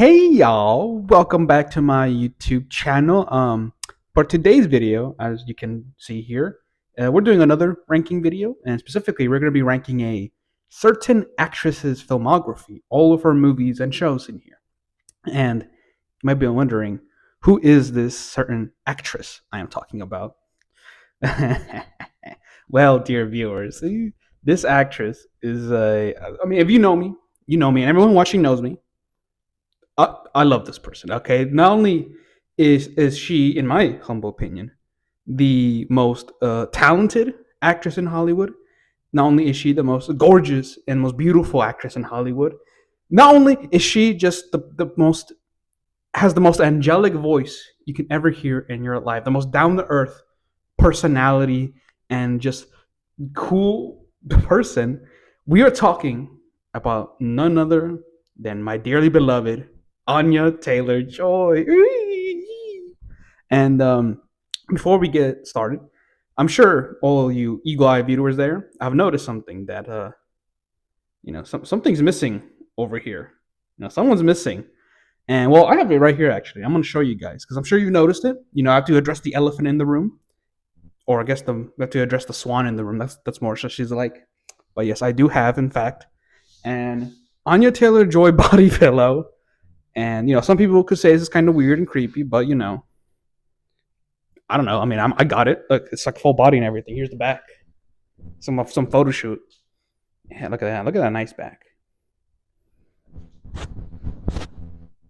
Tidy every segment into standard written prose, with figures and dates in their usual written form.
Hey y'all, welcome back to my YouTube channel. For today's video, as you can see here, we're doing another ranking video, and specifically, we're going to be ranking a certain actress's filmography, all of her movies and shows in here. And you might be wondering, who is this certain actress I am talking about? Well, dear viewers, this actress is I mean, if you know me, you know me, and everyone watching knows me. I love this person. Okay, not only is she, in my humble opinion, the most talented actress in Hollywood. Not only is she the most gorgeous and most beautiful actress in Hollywood. Not only is she just the most has the most angelic voice you can ever hear in your life, the most down to earth personality, and just cool person. We are talking about none other than my dearly beloved Anya Taylor Joy. And before we get started, I'm sure all you eagle eye viewers there have noticed something that something's missing over here. Someone's missing. And well, I have it right here actually. I'm gonna show you guys because I'm sure you've noticed it. I have to address the elephant in the room, or I guess we have to address the swan in the room. That's more so she's like. But yes, I do have, in fact, and Anya Taylor Joy body pillow. And some people could say this is kind of weird and creepy, but I don't know. I mean, I got it. Look, it's like full body and everything. Here's the back. Some photo shoot. Yeah, look at that. Look at that nice back.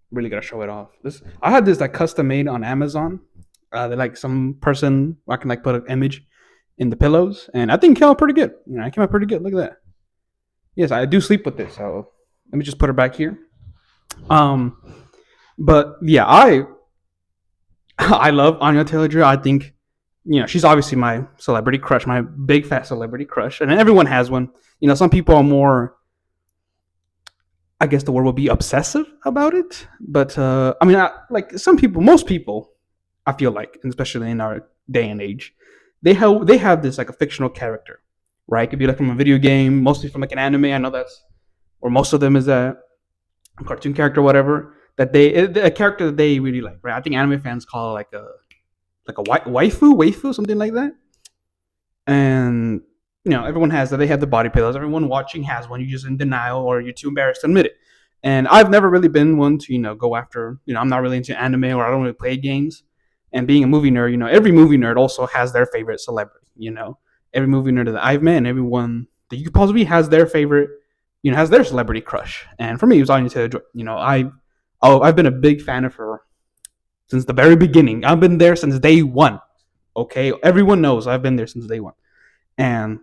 Really gotta show it off. This I had this like custom made on Amazon. That like some person I can like put an image in the pillows, and I think it came out pretty good. It came out pretty good. Look at that. Yes, I do sleep with this. So let me just put her back here. Um, but yeah, I love Anya Taylor Joy. I think she's obviously my celebrity crush, my big fat celebrity crush, and everyone has one. Some people are more. I guess the word would be obsessive about it, but I mean, like some people, most people, I feel like, and especially in our day and age, they have this like a fictional character, right? It could be like from a video game, mostly from like an anime. I know that's, or most of them is a cartoon character, or whatever. That a character that they really like, right? I think anime fans call it like a waifu, something like that. And everyone has that. They have the body pillows. Everyone watching has one. You're just in denial, or you're too embarrassed to admit it. And I've never really been one to go after. I'm not really into anime, or I don't really play games. And being a movie nerd, every movie nerd also has their favorite celebrity. Every movie nerd that I've met, and everyone that you could possibly has their favorite, has their celebrity crush. And for me, it was Anya Taylor Joy. I've been a big fan of her since the very beginning. I've been there since day one. Okay, everyone knows I've been there since day one. And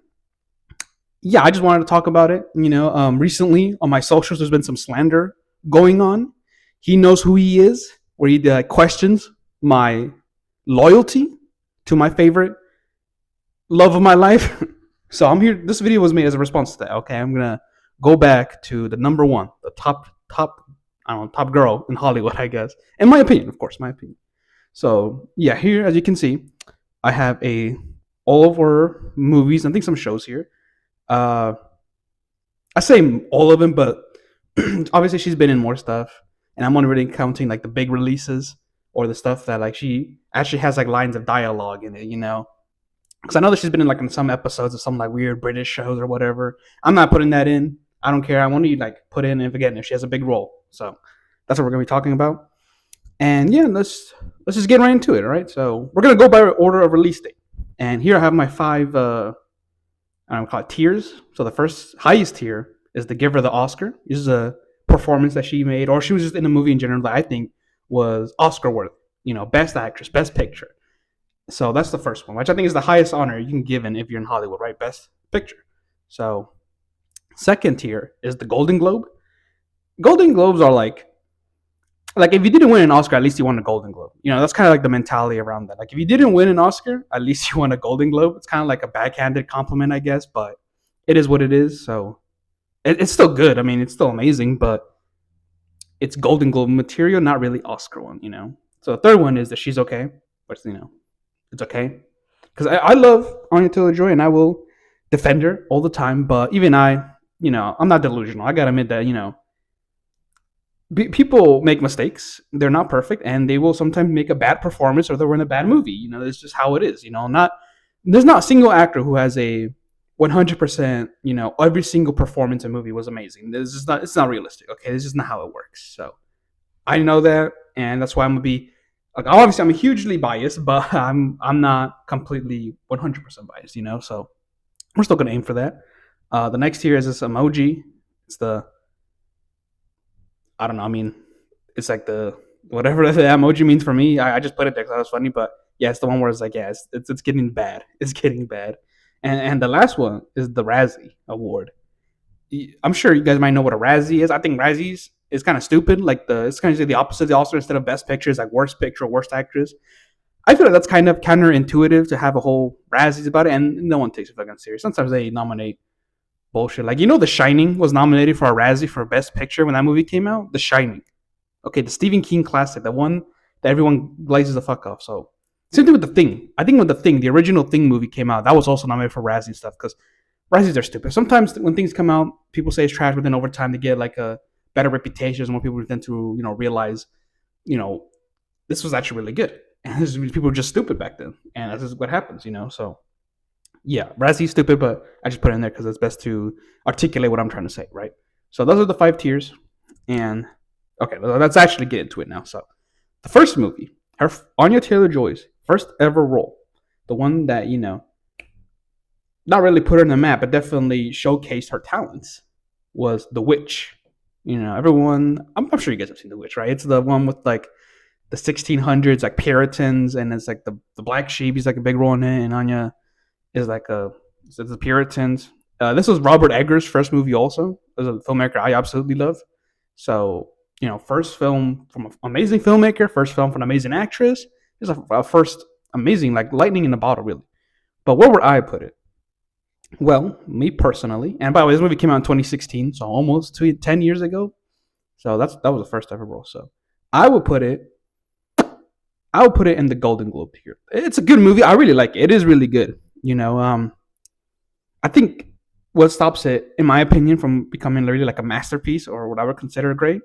yeah, I just wanted to talk about it. Recently on my socials, there's been some slander going on. He knows who he is, where he questions my loyalty to my favorite love of my life. So I'm here. This video was made as a response to that. Okay, I'm gonna go back to the number one, the top, I don't know, top girl in Hollywood, I guess. In my opinion, of course, my opinion. So yeah, here as you can see, I have all of her movies. I think some shows here. I say all of them, but obviously she's been in more stuff, and I'm only really counting like the big releases or the stuff that like she actually has like lines of dialogue in it. Because I know that she's been in like in some episodes of some like weird British shows or whatever. I'm not putting that in. I don't care. I want to like put in and forget if she has a big role. So that's what we're gonna be talking about. And yeah, let's just get right into it. All right. So we're gonna go by order of release date. And here I have my five I don't call it tiers. So the first highest tier is to give her the Oscar. This is a performance that she made, or she was just in a movie in general that I think was Oscar worthy. Best actress, best picture. So that's the first one, which I think is the highest honor you can give if you're in Hollywood, right? Best picture. So second tier is the Golden Globe. Golden Globes are like if you didn't win an Oscar, at least you won a Golden Globe. That's kind of like the mentality around that. Like if you didn't win an Oscar, at least you won a Golden Globe. It's kind of like a backhanded compliment, I guess, but it is what it is. So it's still good. I mean, it's still amazing, but it's Golden Globe material, not really Oscar one. So the third one is that she's okay, but it's okay because I love Anya Taylor Joy and I will defend her all the time. But even I'm not delusional. I gotta admit that People make mistakes. They're not perfect, and they will sometimes make a bad performance or they're in a bad movie. It's just how it is. Not there's not a single actor who has a 100%. Every single performance in a movie was amazing. This is not. It's not realistic. Okay, this is not how it works. So I know that, and that's why I'm gonna be. Like, obviously, I'm hugely biased, but I'm not completely 100% biased. So we're still gonna aim for that. The next tier is this emoji. It's the I don't know. I mean, it's like the whatever the emoji means for me. I just put it there because that was funny. But yeah, it's the one where it's like, yeah, it's getting bad. It's getting bad. And the last one is the Razzie Award. I'm sure you guys might know what a Razzie is. I think Razzies is kind of stupid. Like it's kind of the opposite of the Oscar. Instead of best picture, it's like worst picture, worst actress. I feel like that's kind of counterintuitive to have a whole Razzies about it, and no one takes it fucking serious. Sometimes they nominate bullshit. Like The Shining was nominated for a Razzie for Best Picture when that movie came out. The Shining. Okay, the Stephen King classic, the one that everyone glazes the fuck off. So same thing with The Thing. I think when the original Thing movie came out, that was also nominated for Razzie stuff because Razzies are stupid. Sometimes when things come out, people say it's trash, but then over time they get like a better reputation. More people tend to realize you know this was actually really good, and people were just stupid back then, and that's just what happens. So yeah, Razzie's stupid, but I just put it in there because it's best to articulate what I'm trying to say, right? So those are the 5 tiers, and okay, let's actually get into it now. So the first movie, her Anya Taylor Joy's first ever role, the one that not really put her in the map, but definitely showcased her talents, was The Witch. Everyone, I'm sure you guys have seen The Witch, right? It's the one with like the 1600s, like Puritans, and it's like the black sheep. He's like a big role in it, and Anya is like the Puritans. This was Robert Eggers' first movie, also as a filmmaker I absolutely love. So first film from an amazing filmmaker, first film from an amazing actress. It's a first amazing, like lightning in a bottle, really. But where would I put it? Well, me personally, and by the way, this movie came out in 2016, so almost 10 years ago. So that was the first ever role. So I would put it. I would put it in the Golden Globe tier. It's a good movie. I really like it. It is really good. I think what stops it, in my opinion, from becoming really like a masterpiece or what I would consider great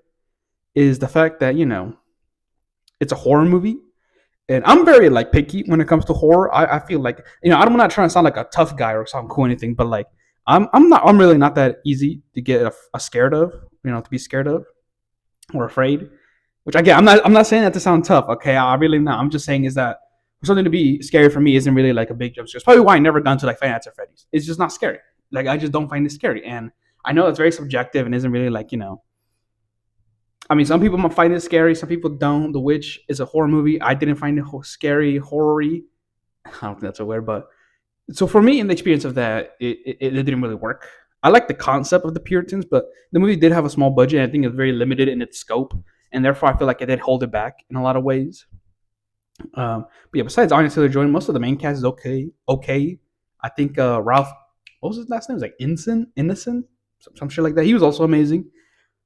is the fact that it's a horror movie, and I'm very like picky when it comes to horror. I feel like I'm not trying to sound like a tough guy or sound cool or anything, but like I'm really not that easy to get a scared of, to be scared of or afraid. Which again, I'm not saying that to sound tough. Okay, I really not. I'm just saying is that something to be scary for me isn't really like a big jump scare. It's probably why I never gone to like Five Nights at Freddy's. It's just not scary. Like I just don't find it scary, and I know it's very subjective and isn't really like I mean, some people might find it scary, some people don't. The Witch is a horror movie. I didn't find it scary, horror-y. I don't think that's a word, but so for me, in the experience of that, it didn't really work. I like the concept of the Puritans, but the movie did have a small budget. And I think it's very limited in its scope, and therefore I feel like it did hold it back in a lot of ways. But yeah, besides Anya Taylor-Joy, most of the main cast is okay. Okay, I think Ralph, what was his last name? It was like Innocent, some shit like that. He was also amazing.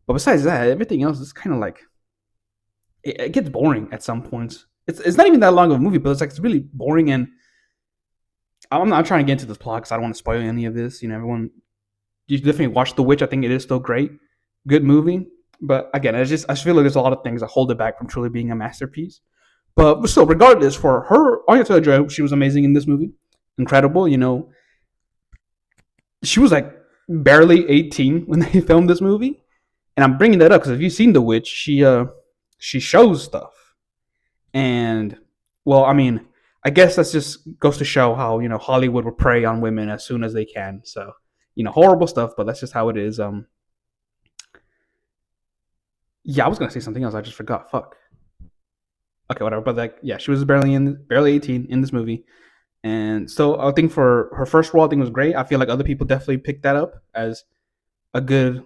But besides that, everything else is kind of like it gets boring at some points. It's not even that long of a movie, but it's really boring. And I'm not trying to get into this plot because I don't want to spoil any of this. Everyone, you definitely watch The Witch. I think it is still great, good movie. But again, I feel like there's a lot of things that hold it back from truly being a masterpiece. But still, regardless, for her, Anya Taylor-Joy, she was amazing in this movie, incredible. She was like barely 18 when they filmed this movie, and I'm bringing that up because if you've seen The Witch, she shows stuff, and well, I mean, I guess that just goes to show how Hollywood will prey on women as soon as they can. So horrible stuff, but that's just how it is. Yeah, I was gonna say something else. I just forgot. Fuck. Okay, whatever. But like, yeah, she was barely 18 in this movie, and so I think for her first role, I think it was great. I feel like other people definitely picked that up as a good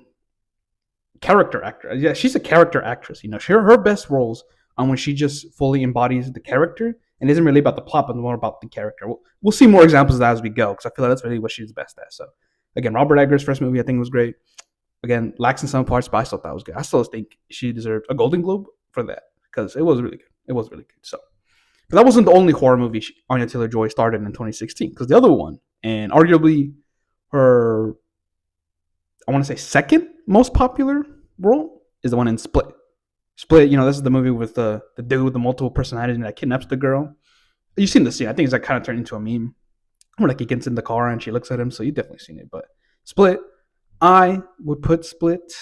character actor. Yeah, she's a character actress. Her best roles are when she just fully embodies the character and isn't really about the plot, but more about the character. We'll see more examples of that as we go because I feel like that's really what she's best at. So again, Robert Eggers' first movie I think was great. Again, lacks in some parts, but I still thought it was good. I still think she deserved a Golden Globe for that because it was really good. It was really good. So, but that wasn't the only horror movie Anya Taylor-Joy started in 2016 because the other one, and arguably her, I want to say second most popular role, is the one in Split. Split, this is the movie with the dude with the multiple personalities that kidnaps the girl. You've seen the scene. I think it's like kind of turned into a meme where like he gets in the car and she looks at him. So you've definitely seen it. But Split, I would put Split.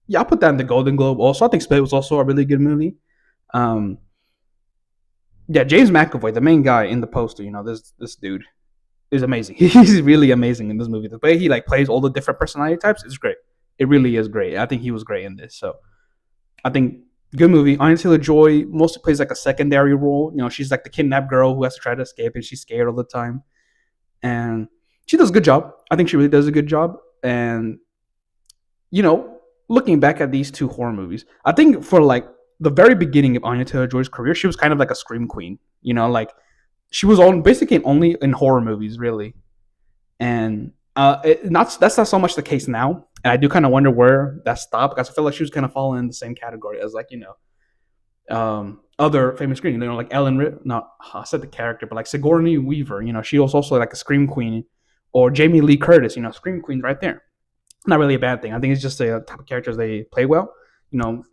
Yeah, I'll put that in the Golden Globe. Also, I think Split was also a really good movie. Um, yeah, James McAvoy, the main guy in the poster. This dude is amazing. He's really amazing in this movie. The way he like plays all the different personality types is great. It really is great. I think he was great in this. So I think good movie. Anya Taylor Joy mostly plays like a secondary role. She's like the kidnapped girl who has to try to escape, and she's scared all the time. And she does a good job. I think she really does a good job. And you know, looking back at these two horror movies, I think for like the very beginning of Anya Taylor Joy's career, she was kind of like a scream queen. Like she was on basically only in horror movies, really. And that's not so much the case now. And I do kind of wonder where that stopped because I feel like she was kind of falling in the same category as like other famous screen, like Ellen Ripley. Not I said the character, but like Sigourney Weaver. She was also like a scream queen, or Jamie Lee Curtis. Scream queens right there. Not really a bad thing. I think it's just the type of characters they play well.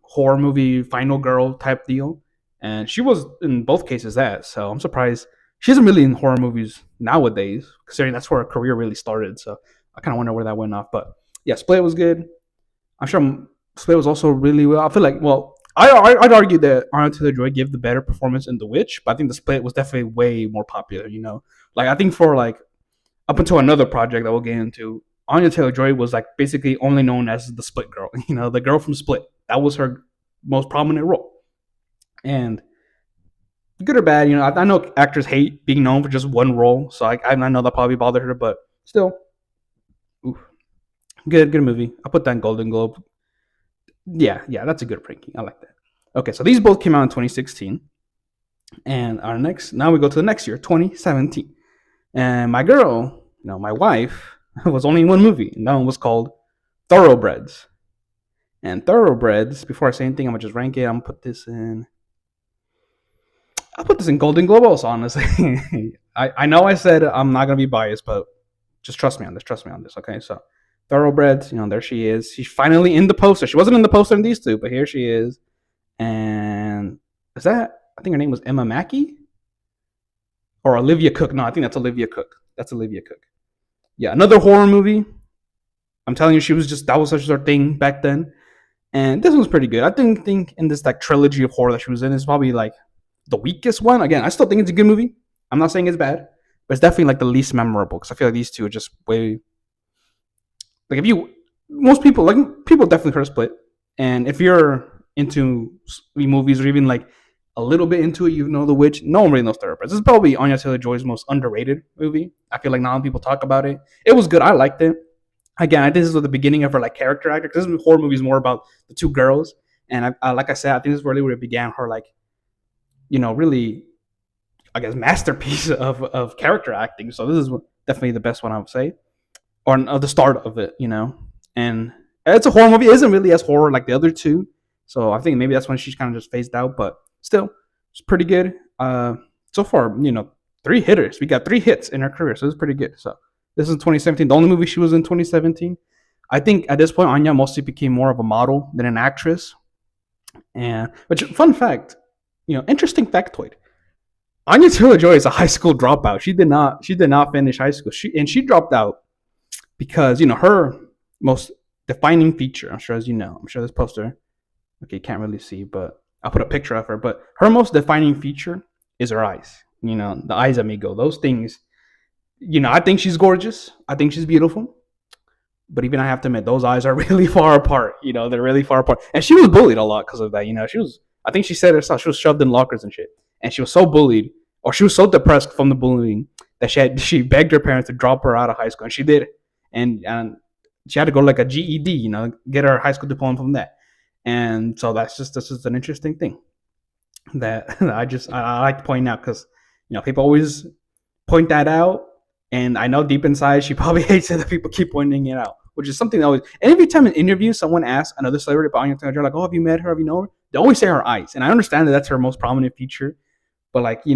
Horror movie final girl type deal, and she was in both cases that. So I'm surprised she isn't really in horror movies nowadays, considering that's where her career really started. So I kind of wonder where that went off. But yeah, Split was good. I'm sure Split was also really well. I feel like, well, I'd argue that Arnold Taylor Joy gave the better performance in The Witch, but I think The Split was definitely way more popular. Like I think for like up until another project that we'll get into, Anya Taylor Joy was like basically only known as the Split girl. The girl from Split. That was her most prominent role. And good or bad, I know actors hate being known for just one role, so I know that probably bothered her, but still, oof, good movie. I'll put that in Golden Globe. Yeah, that's a good ranking. I like that. Okay, so these both came out in 2016, and now we go to the next year, 2017, and my girl, my wife, was only in one movie, and that one was called Thoroughbreds. And Thoroughbreds, before I say anything, I'm gonna just rank it. I'm gonna put this in. I'll put this in Golden Globe also, honestly. I know I said I'm not gonna be biased, but just trust me on this. Okay, so Thoroughbreds, there she is. She's finally in the poster. She wasn't in the poster in these two, but here she is. And is that? I think her name was Emma Mackey or Olivia Cook. No, I think that's Olivia Cook. Yeah, another horror movie. I'm telling you, that was such her thing back then. And this one's pretty good. I think in this like trilogy of horror that she was in is probably like the weakest one. Again, I still think it's a good movie. I'm not saying it's bad, but it's definitely like the least memorable because I feel like these two are just way like most people definitely heard of Split, and if you're into movies or even like a little bit into it, The Witch. No one really knows Thoroughbreds. This is probably Anya Taylor Joy's most underrated movie. I feel like not a lot of people talk about it. It was good. I liked it. Again, I think this was the beginning of her like character actor. Because this horror movie is more about the two girls, and like I said, I think this is really where it began her like, really, I guess, masterpiece of character acting. So this is definitely the best one I would say, or the start of it. And it's a horror movie. It isn't really as horror like the other two. So I think maybe that's when she's kind of just phased out. But still, it's pretty good. So far, 3 hitters. We got 3 hits in her career, so it's pretty good. So this is 2017. The only movie she was in 2017. I think at this point, Anya mostly became more of a model than an actress. And which fun fact, interesting factoid. Anya Taylor Joy is a high school dropout. She did not finish high school. She dropped out because her most defining feature. I'm sure this poster. Okay, can't really see, but I'll put a picture of her. But her most defining feature is her eyes. The eyes, amigo. Those things. I think she's gorgeous. I think she's beautiful. But even I have to admit, those eyes are really far apart. They're really far apart. And she was bullied a lot because of that. She was. I think she said herself she was shoved in lockers and shit. And she was so bullied, or she was so depressed from the bullying that she begged her parents to drop her out of high school, and she did. And she had to go like a GED, get her high school diploma from that. And so this is an interesting thing that I like to point out because people always point that out, and I know deep inside she probably hates it that people keep pointing it out, which is something that always. And every time in interviews someone asks another celebrity about Anya Taylor, like, "Oh, have you met her? Have you known her?" They always say her eyes, and I understand that that's her most prominent feature, but like you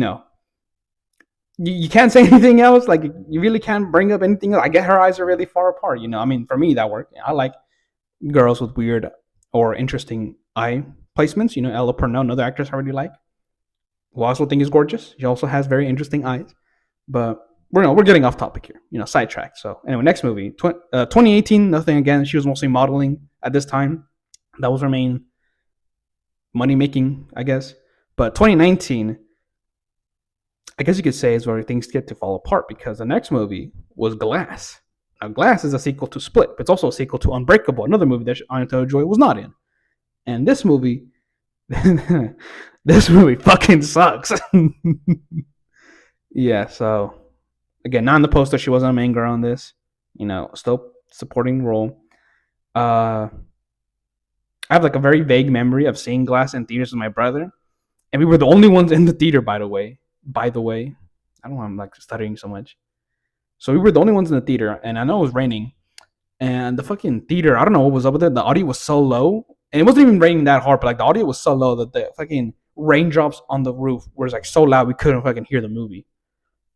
can't say anything else. Like you really can't bring up anything else. I get her eyes are really far apart. I mean, for me that worked. I like girls with weird or interesting eye placements. Ella Purnell, another actress I really like, who I also think is gorgeous. She also has very interesting eyes. But we're getting off topic here, sidetracked. So anyway, next movie, 2018, nothing again. She was mostly modeling at this time. That was her main money making, I guess. But 2019, I guess you could say, is where things get to fall apart because the next movie was Glass. Now, Glass is a sequel to Split, but it's also a sequel to Unbreakable, another movie that Anya Taylor-Joy was not in. And this movie, this movie fucking sucks. Yeah, so again, not in the poster. She wasn't a main girl in this. Still supporting role. I have like a very vague memory of seeing Glass in theaters with my brother, and we were the only ones in the theater. By the way, I don't know why I'm like stuttering so much. So we were the only ones in the theater, and I know it was raining, and the fucking theater, I don't know what was up with it. The audio was so low, and it wasn't even raining that hard, but like the audio was so low that the fucking raindrops on the roof were like so loud we couldn't fucking hear the movie.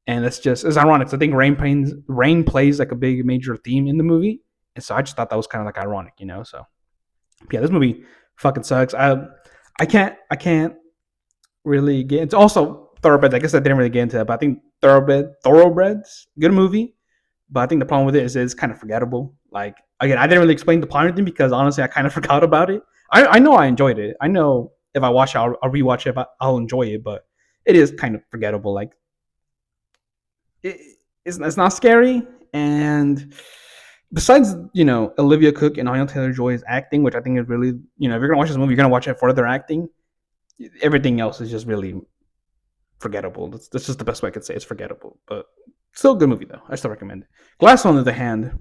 And it's ironic. I think rain plays like a big major theme in the movie, and so I just thought that was kind of like ironic. So yeah, this movie fucking sucks. I can't really get into also Thoroughbreds. I guess I didn't really get into that, but I think Thoroughbreds, good movie. But I think the problem with it is it's kind of forgettable. Like again, I didn't really explain the plot or anything because honestly, I kind of forgot about it. I know I enjoyed it. I know if I watch it, I'll rewatch it. I'll enjoy it, but it is kind of forgettable. Like it's not scary. And besides, Olivia Cook and Anya Taylor Joy's acting, which I think is really, if you're gonna watch this movie, you're gonna watch it for their acting. Everything else is just really forgettable. That's just the best way I could say. It's forgettable, but still a good movie though. I still recommend it. Glass, on the other hand,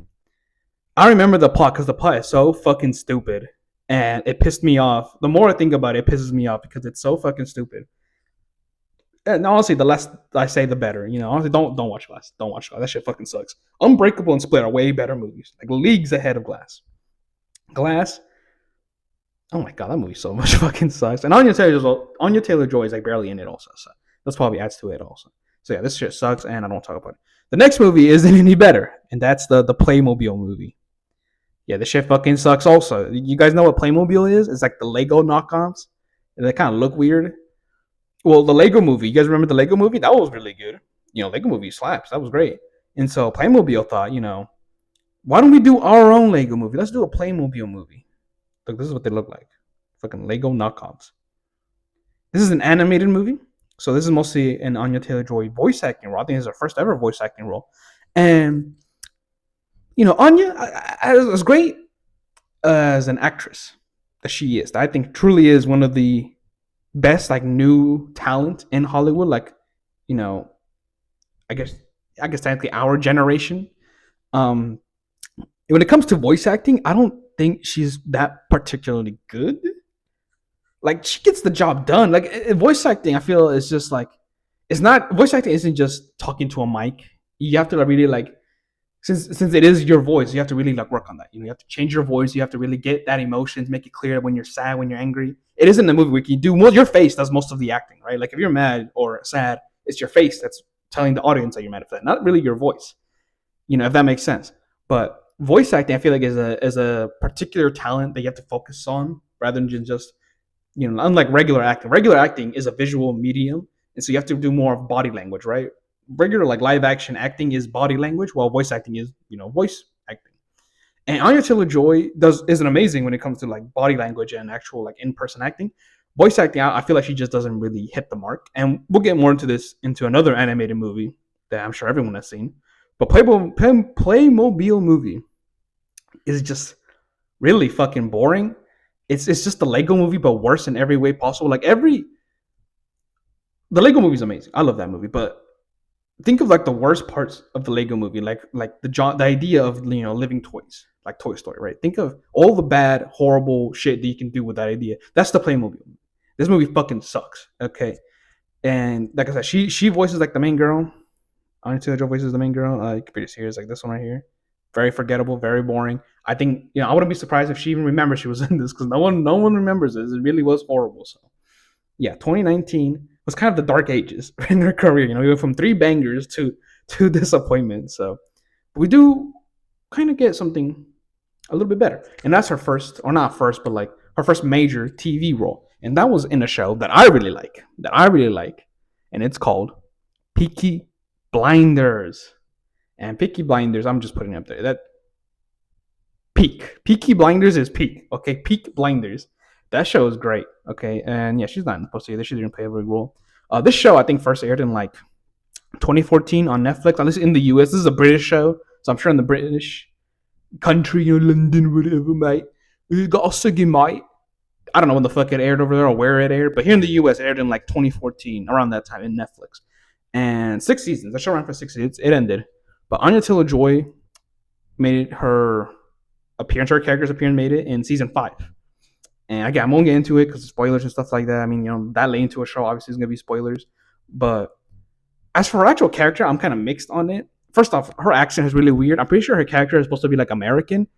I remember the plot because the plot is so fucking stupid, and it pissed me off. The more I think about it, it pisses me off because it's so fucking stupid. And honestly, the less I say, the better. Honestly, don't watch Glass. Don't watch Glass. That shit fucking sucks. Unbreakable and Split are way better movies, like leagues ahead of Glass. Glass. Oh my god, that movie so much fucking sucks. And Anya Taylor Joy is like barely in it also, so that's probably adds to it also. So yeah, this shit sucks, and I don't talk about it. The next movie isn't any better, and that's the Playmobil movie. Yeah, this shit fucking sucks also. You guys know what Playmobil is? It's like the Lego knockoffs, and they kind of look weird. Well, the Lego movie. You guys remember the Lego movie? That was really good. Lego movie slaps. That was great. And so Playmobil thought, why don't we do our own Lego movie? Let's do a Playmobil movie. Look, this is what they look like. Fucking Lego knockoffs. This is an animated movie. So this is mostly an Anya Taylor-Joy voice acting role. I think it's her first ever voice acting role. And, Anya, as great as an actress that she is, I think truly is one of the best like new talent in Hollywood. Like, I guess technically our generation. When it comes to voice acting, I don't think she's that particularly good. Like she gets the job done. Like voice acting, I feel is just like it's not voice acting isn't just talking to a mic. You have to really like since it is your voice, you have to really like work on that. You have to change your voice. You have to really get that emotions, make it clear when you're sad, when you're angry. It isn't a movie where you do your face does most of the acting, right? Like if you're mad or sad, it's your face that's telling the audience that you're mad at that, not really your voice. If that makes sense. But voice acting, I feel like is a particular talent that you have to focus on rather than just unlike regular acting. Regular acting is a visual medium, and so you have to do more of body language, right? Regular like live action acting is body language, while voice acting is voice acting. And Anya Taylor Joy isn't amazing when it comes to like body language and actual like in person acting. Voice acting, I feel like she just doesn't really hit the mark. And we'll get more into another animated movie that I'm sure everyone has seen. But Playmobil movie is just really fucking boring. It's just the Lego movie, but worse in every way possible. Like the Lego movie is amazing. I love that movie, but think of like the worst parts of the Lego movie, like the idea of living toys, like Toy Story, right? Think of all the bad, horrible shit that you can do with that idea. That's the Playmobil. This movie fucking sucks. Okay, and like I said, she voices like the main girl. Anya Taylor-Joy voices the main girl. You can pretty serious like this one right here. Very forgettable, very boring. I think I wouldn't be surprised if she even remembers she was in this because no one remembers this. It really was horrible. So yeah, 2019 was kind of the dark ages in her career. We went from 3 bangers to 2 disappointments. So we do kind of get something a little bit better, and that's her first, or not first, but like her first major TV role. and that was in a show that I really like. And it's called Peaky Blinders. And Peaky Blinders, I'm just putting it up there. That Peaky Blinders is peak. Okay, Peak Blinders. That show is great. Okay, and yeah, she's not supposed to either. She didn't play a big role. This show I think first aired in like 2014 on Netflix. At least in the US, this is a British show, so I'm sure in the British country, London, whatever, mate. We got a Siggy, mate. I don't know when the fuck it aired over there or where it aired, but here in the US, it aired in like 2014, around that time in Netflix. And 6 seasons. The show ran for 6 seasons. It ended. But Anya Taylor Joy made her appearance, her character's appearance made it in season 5. And again, I won't get into it because spoilers and stuff like that. I mean, that late into a show, obviously, is going to be spoilers. But as for her actual character, I'm kind of mixed on it. First off, her accent is really weird. I'm pretty sure her character is supposed to be like American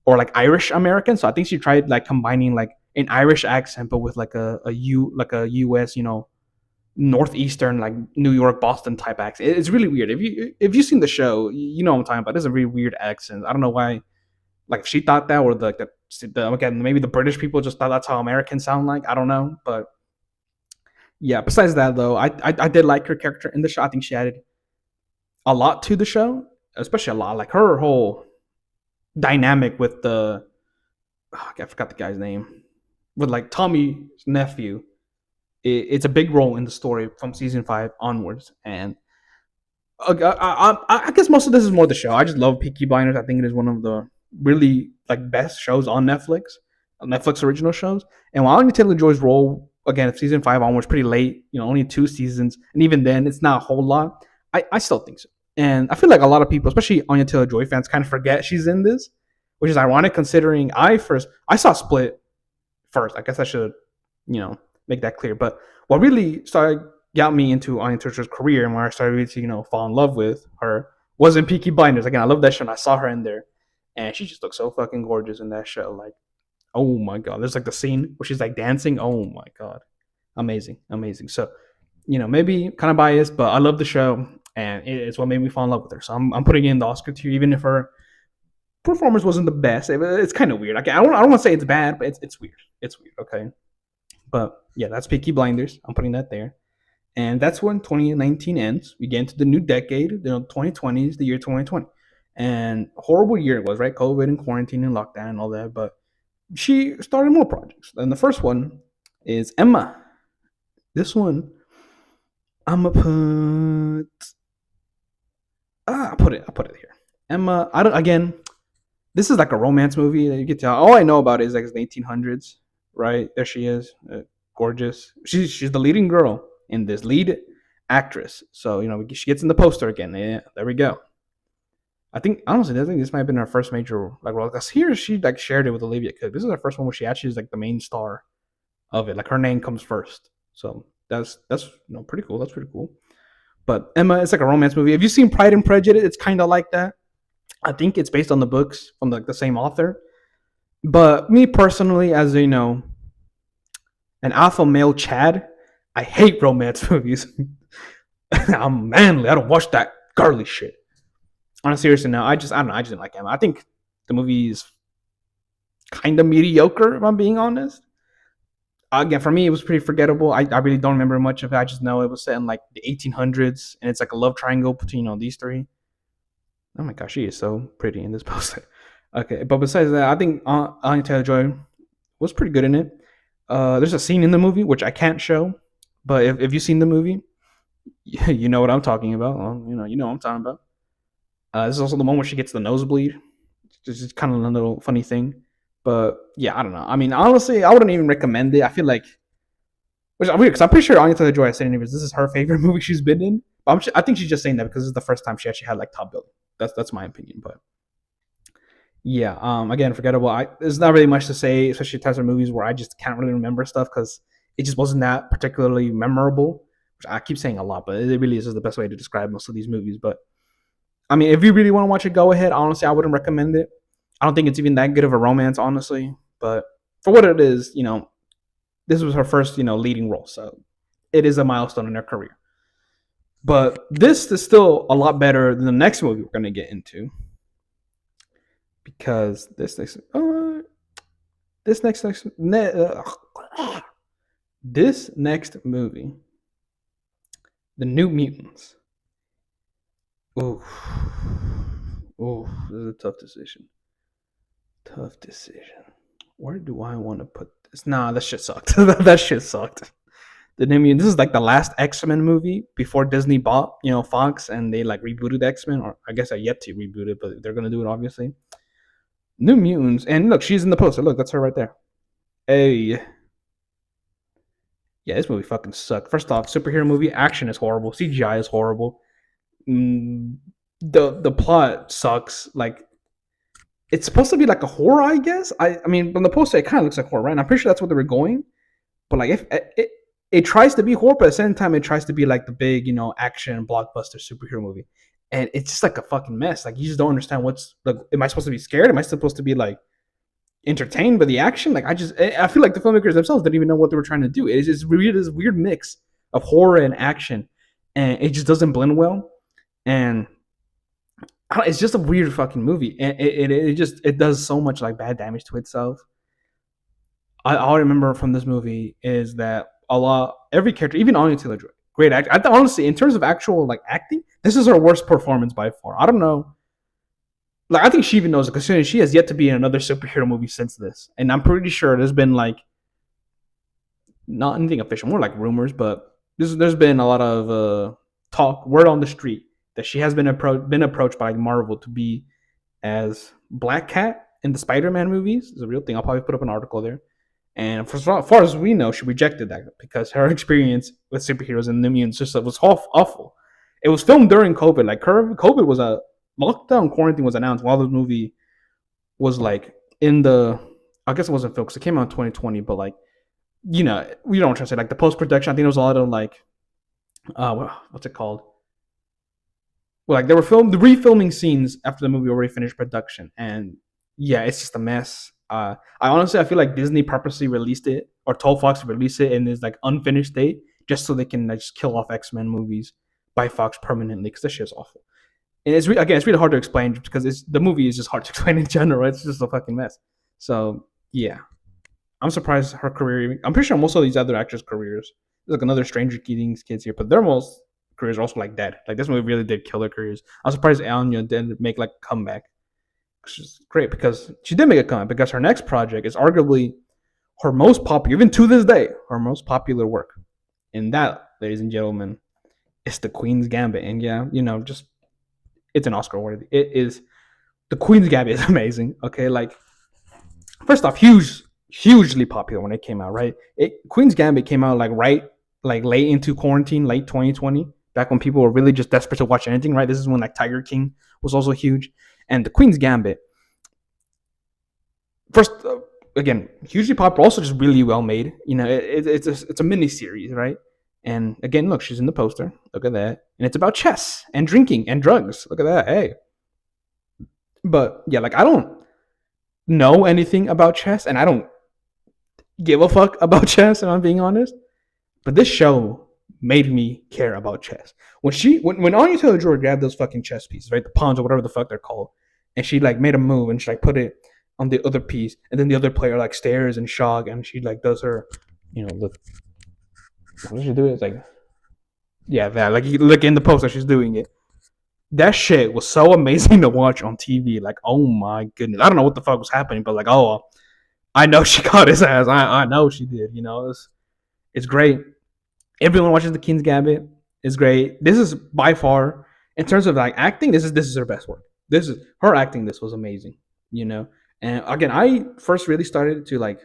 or like Irish American. So I think she tried like combining like an Irish accent, but with like a US, northeastern like New York, Boston type accent. It's really weird. If you've seen the show, you know what I'm talking about. It's a really weird accent. I don't know why. Like if she thought that, or again maybe the British people just thought that's how Americans sound like. I don't know, but yeah. Besides that, though, I did like her character in the show. I think she added a lot to the show, especially a lot. Like her whole dynamic with I forgot the guy's name, with like Tommy's nephew. It's a big role in the story from season 5 onwards, and I guess most of this is more the show. I just love Peaky Blinders. I think it is one of the really like best shows on Netflix original shows. And while Anya Taylor Joy's role again, season 5 onwards, pretty late. Only 2 seasons, and even then, it's not a whole lot. I still think so, and I feel like a lot of people, especially Anya Taylor Joy fans, kind of forget she's in this, which is ironic considering I saw Split first. I guess I should make that clear. But what really got me into Anya Taylor Joy's career and where I started to fall in love with her was in Peaky Blinders. Again, I love that show, and I saw her in there, and she just looks so fucking gorgeous in that show. Like, oh my god, there's like the scene where she's like dancing. Oh my god, amazing, amazing. So, maybe kind of biased, but I love the show, and it's what made me fall in love with her. So I'm putting in the Oscar tier, even if her performance wasn't the best. It's kind of weird. I don't want to say it's bad, but it's weird. It's weird. Okay, but yeah, that's Peaky Blinders. I'm putting that there. And that's when 2019 ends. We get into the new decade. 2020 is the year 2020. And horrible year it was, right? COVID and quarantine and lockdown and all that. But she started more projects. And the first one is Emma. This one, I'm gonna I put it here. Emma. I don't. Again, this is like a romance movie that you get to. All I know about it is like the 1800s, right? There she is, gorgeous. She's the leading girl in this, lead actress. So she gets in the poster again. Yeah, there we go. I think honestly, I think this might have been her first major like role. Cause here she like shared it with Olivia Cook. This is her first one where she actually is like the main star of it. Like her name comes first. So that's pretty cool. That's pretty cool. But Emma, it's like a romance movie. Have you seen Pride and Prejudice? It's kind of like that. I think it's based on the books from the same author. But me personally, as an alpha male Chad, I hate romance movies. I'm manly. I don't watch that girly shit. On a serious note, I don't know. I just didn't like Emma. I think the movie is kind of mediocre, if I'm being honest. Again, for me, it was pretty forgettable. I really don't remember much of it. I just know it was set in like the 1800s, and it's like a love triangle between these three. Oh my gosh, she is so pretty in this poster. Okay, but besides that, I think Anya Taylor-Joy was pretty good in it. There's a scene in the movie which I can't show, but if you've seen the movie, you know what I'm talking about. Well, you know what I'm talking about. This is also the one where she gets the nosebleed. It's just kind of a little funny thing. But yeah, I don't know. I mean, honestly, I wouldn't even recommend it. I feel like, which I'm weird because I'm pretty sure Anya Taylor-Joy said this is her favorite movie she's been in. I think she's just saying that because it's the first time she actually had like top billing. That's my opinion. But yeah, again, forgettable. There's not really much to say, especially types of movies where I just can't really remember stuff because it just wasn't that particularly memorable. Which I keep saying a lot, but it really is just the best way to describe most of these movies. But I mean, if you really want to watch it, go ahead. Honestly, I wouldn't recommend it. I don't think it's even that good of a romance, honestly. But for what it is, this was her first, leading role. So it is a milestone in her career. But this is still a lot better than the next movie we're going to get into. Because this next This next movie, The New Mutants. Oh, oh, this is a tough decision. Tough decision. Where do I want to put this? Nah, that shit sucked. That shit sucked. The New Mutants. This is like the last X Men movie before Disney bought, Fox, and they like rebooted X Men, or I guess I yet to reboot it, but they're gonna do it obviously. New Mutants, and look, she's in the poster. Look, that's her right there. Hey, yeah, this movie fucking sucked. First off, superhero movie action is horrible. CGI is horrible. Mm, the plot sucks. Like it's supposed to be like a horror, I guess. I mean, from the poster, it kind of looks like horror, right? And I'm pretty sure that's what they were going. But like, if it tries to be horror, but at the same time, it tries to be like the big, action blockbuster superhero movie, and it's just like a fucking mess. Like you just don't understand what's like. Am I supposed to be scared? Am I supposed to be like entertained by the action? Like I feel like the filmmakers themselves didn't even know what they were trying to do. It's weird, this weird mix of horror and action, and it just doesn't blend well. And it's just a weird fucking movie, and it does so much like bad damage to itself. All I remember from this movie is that every character, even Anya Taylor Joy, great actor. Honestly, in terms of actual like acting, this is her worst performance by far. I don't know. Like I think she even knows it, considering she has yet to be in another superhero movie since this, and I'm pretty sure there's been like not anything official, more like rumors, but there's been a lot of talk, word on the street that she has been approached by Marvel to be as Black Cat in the Spider-Man movies. It's a real thing. I'll probably put up an article there. And for as far as we know, she rejected that because her experience with superheroes and the immune system was awful. It was filmed during COVID. Like COVID was a lockdown, quarantine was announced while the movie was like in the. I guess it wasn't filmed because it came out in 2020, but like we don't trust it. Like the post production, I think there was a lot of like, what's it called? Well, like they were the refilming scenes after the movie already finished production, and yeah, it's just a mess. I feel like Disney purposely released it or told Fox to release it in this like unfinished state just so they can like, just kill off X Men movies by Fox permanently because this shit is awful. And again, it's really hard to explain because the movie is just hard to explain in general. It's just a fucking mess. So yeah, I'm surprised her career. I'm pretty sure most of these other actors' careers, there's like another Stranger Things kids here, but their most careers are also like dead. Like this movie really did kill their careers. I'm surprised Anya didn't make like a comeback. Which is great because she did make a comeback because her next project is arguably her most popular, even to this day, her most popular work. And that, ladies and gentlemen, is the Queen's Gambit. And yeah, just it's an Oscar worthy. It is the Queen's Gambit is amazing. Okay, like first off, hugely popular when it came out. Right, Queen's Gambit came out like late into quarantine, late 2020, back when people were really just desperate to watch anything. Right, this is when like Tiger King was also huge, and the Queen's Gambit. First, again, hugely popular, also just really well made. It's a mini series, right? And again, look, she's in the poster. Look at that, and it's about chess and drinking and drugs. Look at that, hey. But yeah, like I don't know anything about chess, and I don't give a fuck about chess. If I'm being honest, but this show made me care about chess. When Anya Taylor Joy grabbed those fucking chess pieces, right, the pawns or whatever the fuck they're called, and she like made a move and she like put it on the other piece, and then the other player like stares in shock, and she like does her, look. What does she do? It's like, yeah, that like you look in the poster, she's doing it. That shit was so amazing to watch on TV. Like, oh my goodness, I don't know what the fuck was happening, but like, oh, I know she caught his ass. I know she did. It's great. Everyone watches the King's Gambit. It's great. This is by far, in terms of like acting, this is her best work. This is her acting. This was amazing. And again, I first really started to like,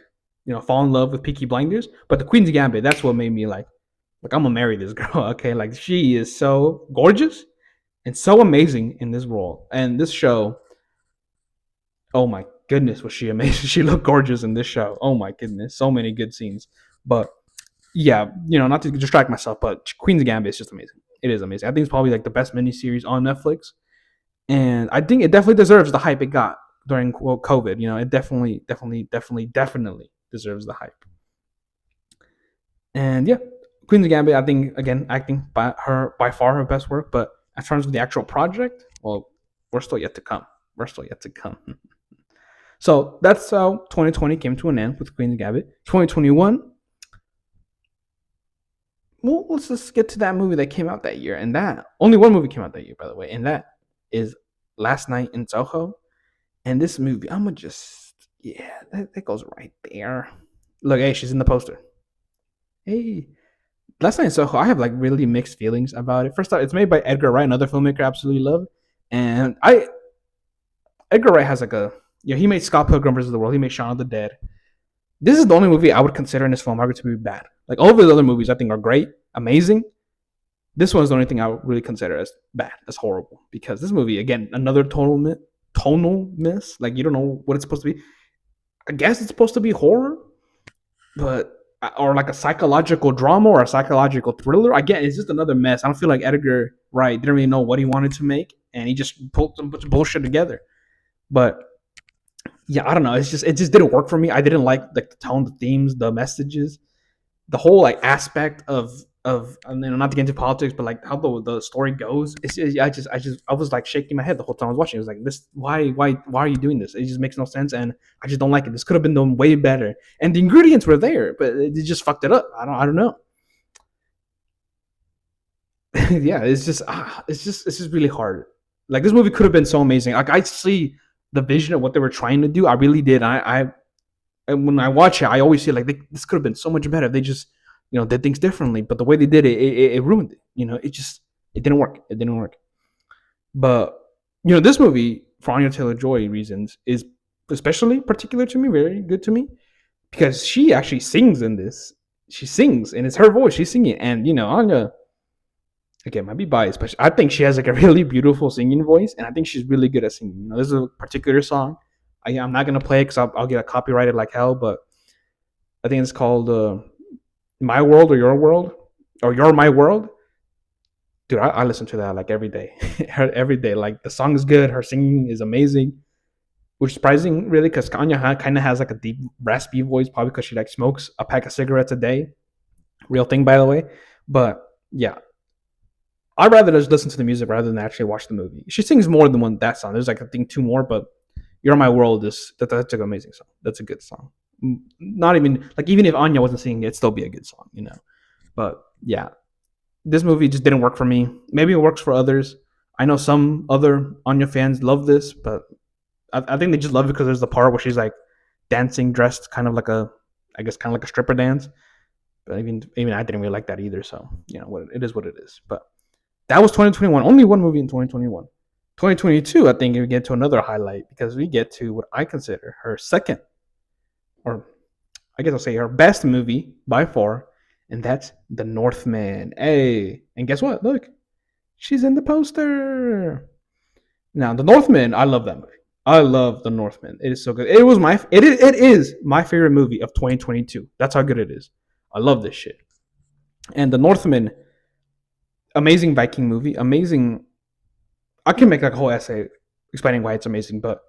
fall in love with Peaky Blinders, but the Queen's Gambit, that's what made me like I'm gonna marry this girl. Okay, like she is so gorgeous and so amazing in this role and this show. Oh my goodness, was she amazing? She looked gorgeous in this show. Oh my goodness, so many good scenes. But yeah, not to distract myself, but Queen's Gambit is just amazing. It is amazing. I think it's probably like the best miniseries on Netflix, and I think it definitely deserves the hype it got during COVID. It definitely deserves the hype. And yeah, Queen's Gambit, I think again acting by far her best work. But as far as the actual project, well, we're still yet to come. We're still yet to come. So that's how 2020 came to an end with Queen's Gambit. 2021 well, let's just get to that movie that came out that year, and that only one movie came out that year, by the way, and that is Last Night in Soho. And this movie, I'm gonna just yeah, that goes right there. Look, hey, she's in the poster. Hey, Last Night in Soho, I have like really mixed feelings about it. First off, it's made by Edgar Wright, another filmmaker I absolutely love, and I Edgar Wright has like a he made Scott Pilgrim vs. the World, he made Shaun of the Dead. This is the only movie I would consider in his filmography to be bad. Like all of his other movies, I think are great, amazing. This one is the only thing I would really consider as bad, as horrible, because this movie, again, another tonal miss. Like you don't know what it's supposed to be. I guess it's supposed to be horror, but or like a psychological drama or a psychological thriller. Again, it's just another mess. I don't feel like Edgar Wright didn't really know what he wanted to make, and he just pulled some bunch of bullshit together. But yeah, I don't know. It just didn't work for me. I didn't like the tone, the themes, the messages, the whole like aspect of not to get into politics, but like how the story goes. I was like shaking my head the whole time I was watching. It was like this. Why are you doing this? It just makes no sense, and I just don't like it. This could have been done way better. And the ingredients were there, but it just fucked it up. I don't know. Yeah, it's just really hard. Like this movie could have been so amazing. Like I see the vision of what they were trying to do. I really did. And when I watch it, I always feel like this could have been so much better if they just did things differently. But the way they did it, it ruined it. It didn't work. It didn't work. But this movie for Anya Taylor Joy reasons is especially particular to me, very good to me because she actually sings in this. She sings and it's her voice. She's singing, and Anya again might be biased, but I think she has like a really beautiful singing voice, and I think she's really good at singing. This is a particular song. I'm not gonna play it because I'll get a copyrighted like hell, but I think it's called "My World" or "Your World" or "You're My World." Dude, I listen to that like every day, every day. Like the song is good, her singing is amazing, which is surprising really because Kanya kind of has like a deep raspy voice, probably because she like smokes a pack of cigarettes a day. Real thing, by the way. But yeah, I'd rather just listen to the music rather than actually watch the movie. She sings more than one that song. There's like I think two more, but "You're My World" that's an amazing song. That's a good song. Not even like even if Anya wasn't singing, it'd still be a good song. But yeah, this movie just didn't work for me. Maybe it works for others. I know some other Anya fans love this, but I think they just love it because there's the part where she's like dancing dressed kind of like I guess kind of like a stripper dance. But even I didn't really like that either. So what it is what it is. But that was 2021. Only one movie in 2021. 2022, I think we get to another highlight because we get to what I consider her second, or I guess I'll say her best movie by far, and that's The Northman. Hey, and guess what? Look, she's in the poster. Now, The Northman, I love that movie. I love The Northman. It is so good. It is my favorite movie of 2022. That's how good it is. I love this shit. And The Northman, amazing Viking movie, amazing. I can make like a whole essay explaining why it's amazing, but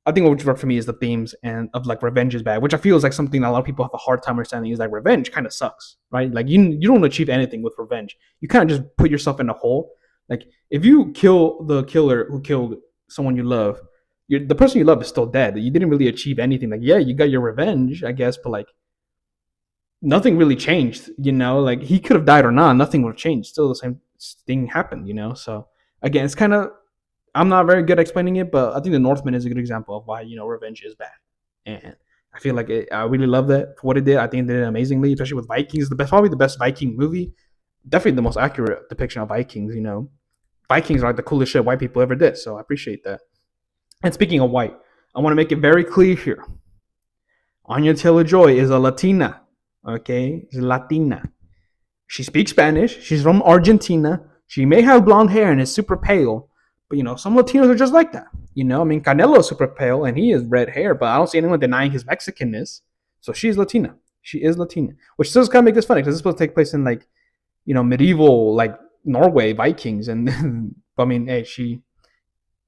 I think what worked for me is the themes and of like revenge is bad, which I feel is like something that a lot of people have a hard time understanding. Is like revenge kind of sucks, right? Like you don't achieve anything with revenge. You kind of just put yourself in a hole. Like if you kill the killer who killed someone you love, the person you love is still dead. You didn't really achieve anything. Like yeah, you got your revenge, I guess, but like nothing really changed. Like he could have died or not, nothing would have changed. Still the same thing happened. So again, it's kind of I'm not very good at explaining it, but I think The Northman is a good example of why revenge is bad, and I feel like I really love that for what it did. I think it did it amazingly, especially with Vikings. Probably the best Viking movie, definitely the most accurate depiction of Vikings. Vikings are like the coolest shit white people ever did, so I appreciate that. And speaking of white, I want to make it very clear here: Anya Taylor Joy is a Latina. Okay, she's Latina. She speaks Spanish. She's from Argentina. She may have blonde hair and is super pale, but some Latinos are just like that. I mean, Canelo is super pale and he has red hair, but I don't see anyone denying his Mexicanness. So she's Latina. She is Latina, which does kind of make this funny because this is supposed to take place in like, medieval like Norway Vikings, and I mean, hey,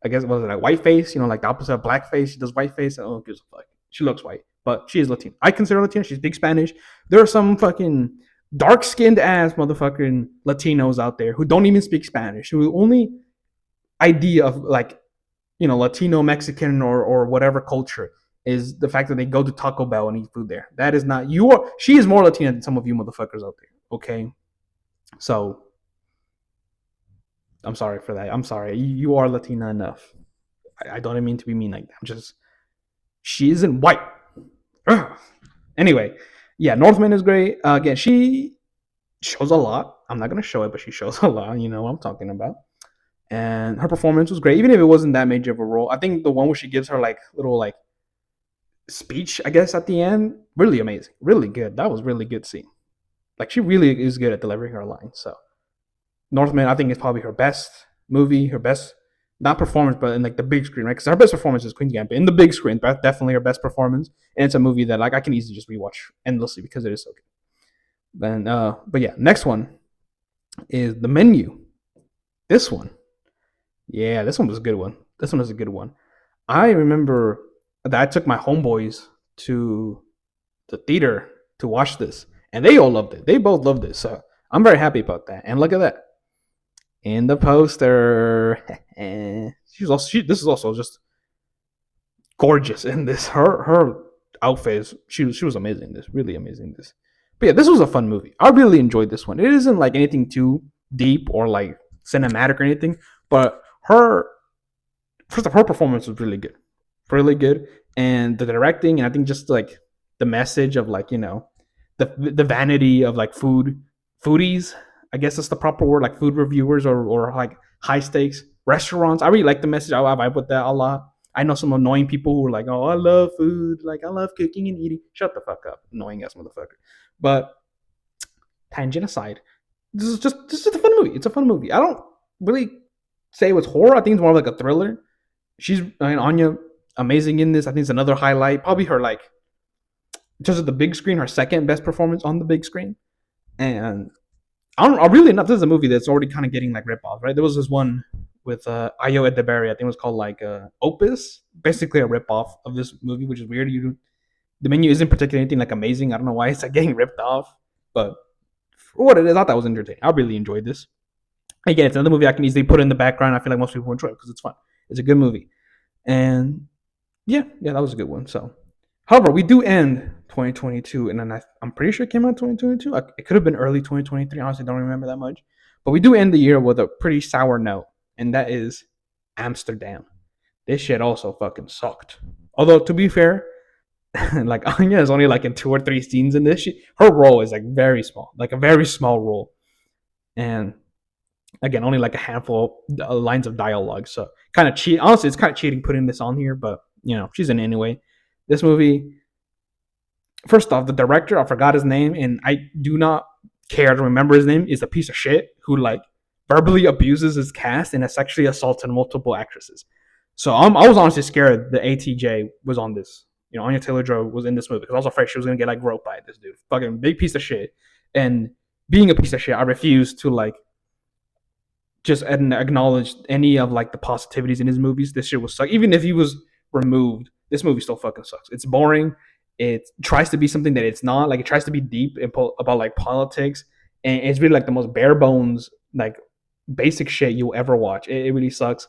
I guess was it like white face? Like the opposite of black face. She does white face. Oh, gives a fuck. She looks white, but she is Latina. I consider her Latina. She speaks Spanish. There are some fucking dark skinned ass motherfucking Latinos out there who don't even speak Spanish, who only idea of like Latino Mexican or whatever culture is the fact that they go to Taco Bell and eat food there. That is not you are she is more Latina than some of you motherfuckers out there. Okay. So I'm sorry for that. I'm sorry. You are Latina enough. I don't mean to be mean like that. I'm just she isn't white. Ugh. Anyway, yeah, Northman is great. Again, she shows a lot. I'm not gonna show it, but she shows a lot. You know what I'm talking about. And her performance was great, even if it wasn't that major of a role. I think the one where she gives her like little like speech, I guess, at the end, really amazing, really good. That was really good scene. Like she really is good at delivering her lines. So Northman, I think, is probably her best movie, her best not performance, but in like the big screen, right? Because her best performance is Queen's Gambit in the big screen. That's definitely her best performance, and it's a movie that like I can easily just rewatch endlessly because it is so good. And but yeah, next one is The Menu. This one, yeah, this one was a good one. This one was a good one. I remember that I took my homeboys to the theater to watch this, and they all loved it. They both loved it, so I'm very happy about that. And look at that in the poster. She was also this is also just gorgeous in this. Her outfit is she was amazing. This really amazing. This, but yeah, this was a fun movie. I really enjoyed this one. It isn't like anything too deep or like cinematic or anything, but her first of her performance was really good, and the directing and I think just like the message of like the vanity of like foodies. I guess that's the proper word, like food reviewers or like high stakes restaurants. I really like the message. I vibe with that a lot. I know some annoying people who are like, "Oh, I love food. Like, I love cooking and eating." Shut the fuck up, annoying ass motherfucker. But tangent aside, this is a fun movie. It's a fun movie. I don't really say it was horror. I think it's more like a thriller. I mean, Anya, amazing in this. I think it's another highlight. Probably her like just at the big screen, her second best performance on the big screen. And I really not. This is a movie that's already kind of getting like rip off, right? There was this one with Ayo Edeberry. I think it was called like Opus, basically a rip off of this movie, which is weird. The Menu isn't particularly anything like amazing. I don't know why it's like getting ripped off, but for what it is, I thought that was entertaining. I really enjoyed this. Again, it's another movie I can easily put in the background. I feel like most people enjoy it because it's fun. It's a good movie, and yeah, that was a good one. So, however, we do end 2022, and then I'm pretty sure it came out 2022. It could have been early 2023. Honestly, don't remember that much. But we do end the year with a pretty sour note, and that is Amsterdam. This shit also fucking sucked. Although to be fair, like Anya is only like in 2 or 3 scenes in this. Her role is like very small, like a very small role, and again, only like a handful of lines of dialogue. So kind of cheat. Honestly, it's kind of cheating putting this on here, but she's in it anyway. This movie, first off, the director, I forgot his name, and I do not care to remember his name, is a piece of shit who like verbally abuses his cast and has sexually assaulted multiple actresses. So I was honestly scared the ATJ was on this. Anya Taylor-Joy was in this movie because I was afraid she was gonna get like groped by this dude. Fucking big piece of shit. And being a piece of shit, I refuse to like just acknowledge any of like the positivities in his movies. This shit was suck. Even if he was removed, this movie still fucking sucks. It's boring. It tries to be something that it's not. Like it tries to be deep about like politics, and it's really like the most bare bones, like basic shit you'll ever watch. It really sucks.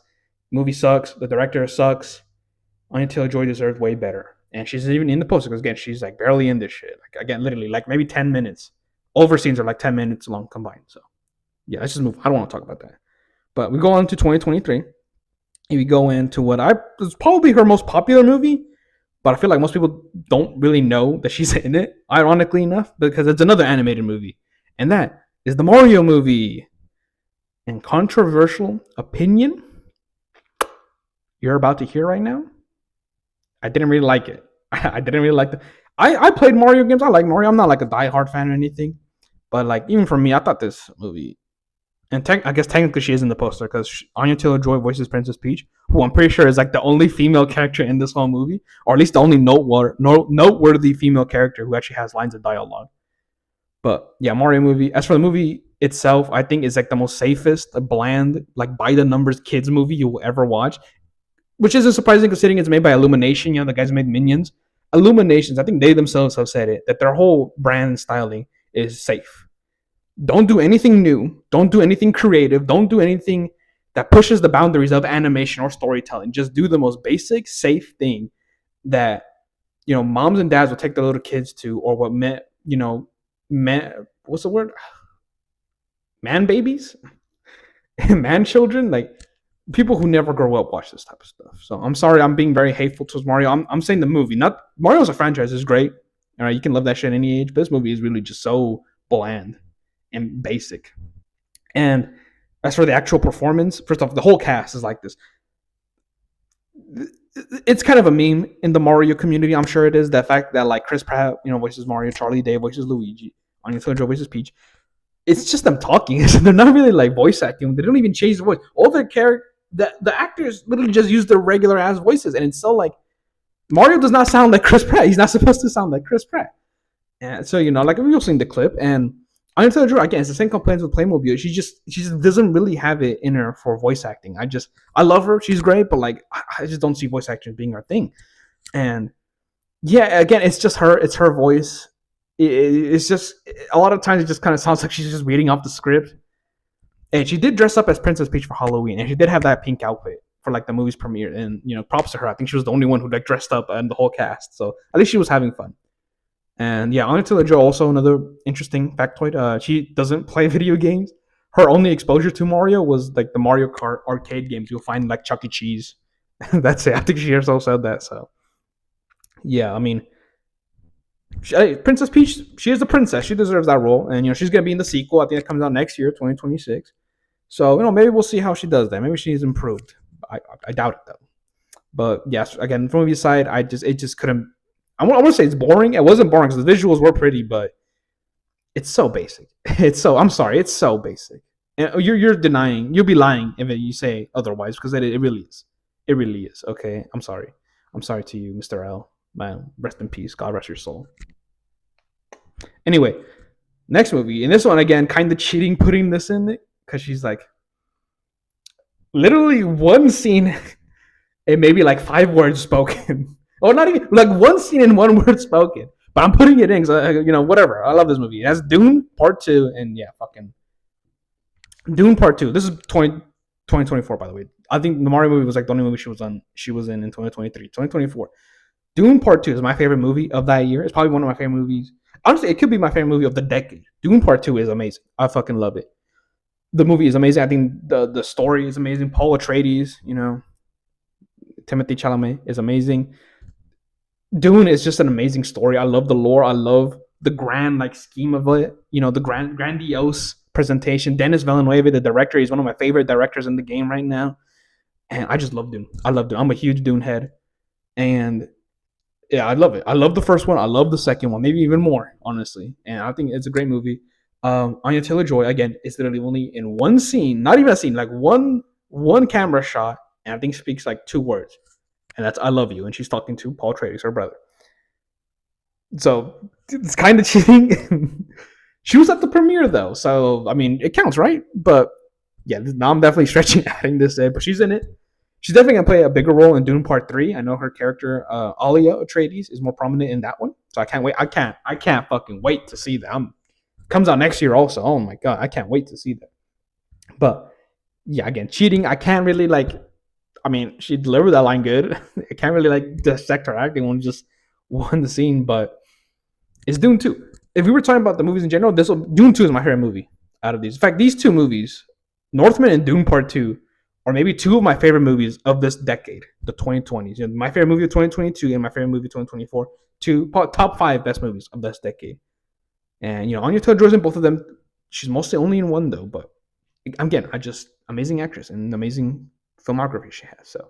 Movie sucks. The director sucks. Anya Taylor Joy deserved way better, and she's even in the poster because again she's like barely in this shit. Like again, literally like maybe 10 minutes. Over scenes are like 10 minutes long combined. So yeah, let's just move. I don't want to talk about that. But we go on to 2023, and we go into what I was probably her most popular movie, but I feel like most people don't really know that she's in it, ironically enough, because it's another animated movie, and that is the Mario movie. And controversial opinion you're about to hear right now, I didn't really like it. I didn't really like the. I played Mario games. I like Mario. I'm not like a diehard fan or anything, but like even for me, I thought this movie and I guess technically she is in the poster because Anya Taylor-Joy voices Princess Peach, who I'm pretty sure is like the only female character in this whole movie, or at least the only noteworthy female character who actually has lines of dialogue. But yeah, Mario movie. As for the movie itself, I think is like the most safest, bland, like by the numbers kids movie you will ever watch, which isn't surprising considering it's made by Illumination. The guys who made Minions. Illuminations, I think they themselves have said it that their whole brand styling is safe. Don't do anything new. Don't do anything creative. Don't do anything that pushes the boundaries of animation or storytelling. Just do the most basic, safe thing that moms and dads will take their little kids to, or what meant what's the word? man babies, man children, like people who never grow up watch this type of stuff. So I'm sorry, I'm being very hateful towards Mario. I'm saying the movie, not Mario as a franchise is great. All right, you can love that shit at any age, but this movie is really just so bland and basic. And as for the actual performance, first off, the whole cast is like this. It's kind of a meme in the Mario community. I'm sure it is. The fact that like Chris Pratt, voices Mario, Charlie Day voices Luigi, Anya Taylor-Joy voices Peach. It's just them talking. They're not really like voice acting. They don't even change the voice. All their character, the actors literally just use their regular ass voices, and it's so like Mario does not sound like Chris Pratt. He's not supposed to sound like Chris Pratt. And so like we've seen the clip, and Anya Taylor-Joy again, it's the same complaints with Playmobil. She just doesn't really have it in her for voice acting. I love her. She's great, but like I just don't see voice acting being her thing. And yeah, again, it's just her. It's her voice. It's just a lot of times it just kind of sounds like she's just reading off the script. And she did dress up as Princess Peach for Halloween, and she did have that pink outfit for like the movie's premiere. And props to her. I think she was the only one who like dressed up and the whole cast. So at least she was having fun. And yeah, Anya Taylor-Joy, also another interesting factoid. She doesn't play video games. Her only exposure to Mario was like the Mario Kart arcade games you'll find like Chuck E. Cheese. That's it. I think she herself said that. So yeah, I mean, Princess Peach, she is the princess. She deserves that role, and she's gonna be in the sequel. I think it comes out next year, 2026. So maybe we'll see how she does that. Maybe she's improved. I doubt it though. But yes, again, from the side, it just couldn't. I want to say it's boring. It wasn't boring because the visuals were pretty, but it's so basic. I'm sorry, it's so basic. And you're denying. You'll be lying if you say otherwise because it really is. It really is. Okay, I'm sorry. I'm sorry to you, Mr. L. Man, rest in peace. God rest your soul. Anyway, next movie, and this one again, kind of cheating putting this in it because she's like literally one scene and maybe like 5 words spoken. Or not even like one scene and 1 word spoken. But I'm putting it in because whatever. I love this movie. It has Dune Part 2, and yeah, fucking Dune Part 2. This is 2024, by the way. I think the Mario movie was like the only movie she was in 2023. 2024. Dune Part 2 is my favorite movie of that year. It's probably one of my favorite movies. Honestly, it could be my favorite movie of the decade. Dune Part 2 is amazing. I fucking love it. The movie is amazing. I think the story is amazing. Paul Atreides, Timothy Chalamet is amazing. Dune is just an amazing story. I love the lore. I love the grand like scheme of it. The grandiose presentation. Denis Villeneuve, the director, he's one of my favorite directors in the game right now. And I just love Dune. I love Dune. I'm a huge Dune head. And yeah, I love it. I love the first one. I love the second one, maybe even more, honestly. And I think it's a great movie. Anya Taylor-Joy again is literally only in one scene, not even a scene, like one camera shot, and I think speaks like 2 words, and that's "I love you," and she's talking to Paul Atreides, her brother. So it's kind of cheating. She was at the premiere though, so I mean it counts, right? But yeah, now I'm definitely stretching adding this in, but she's in it. She's definitely gonna play a bigger role in Dune Part 3. I know her character, Alia Atreides, is more prominent in that one, so I can't wait. I can't fucking wait to see that. Comes out next year also. Oh my god, I can't wait to see that. But yeah, again, cheating. I can't really like. I mean, she delivered that line good. I can't really like dissect her acting on just one scene, but it's Dune 2. If we were talking about the movies in general, Dune 2 is my favorite movie out of these. In fact, these 2 movies, Northman and Dune Part 2, are maybe 2 of my favorite movies of this decade, the 2020s. My favorite movie of 2022 and my favorite movie of 2024. 2 top 5 best movies of this decade. And Anya Taylor-Joy's in both of them. She's mostly only in one though, but again, amazing actress and amazing filmography she has. So,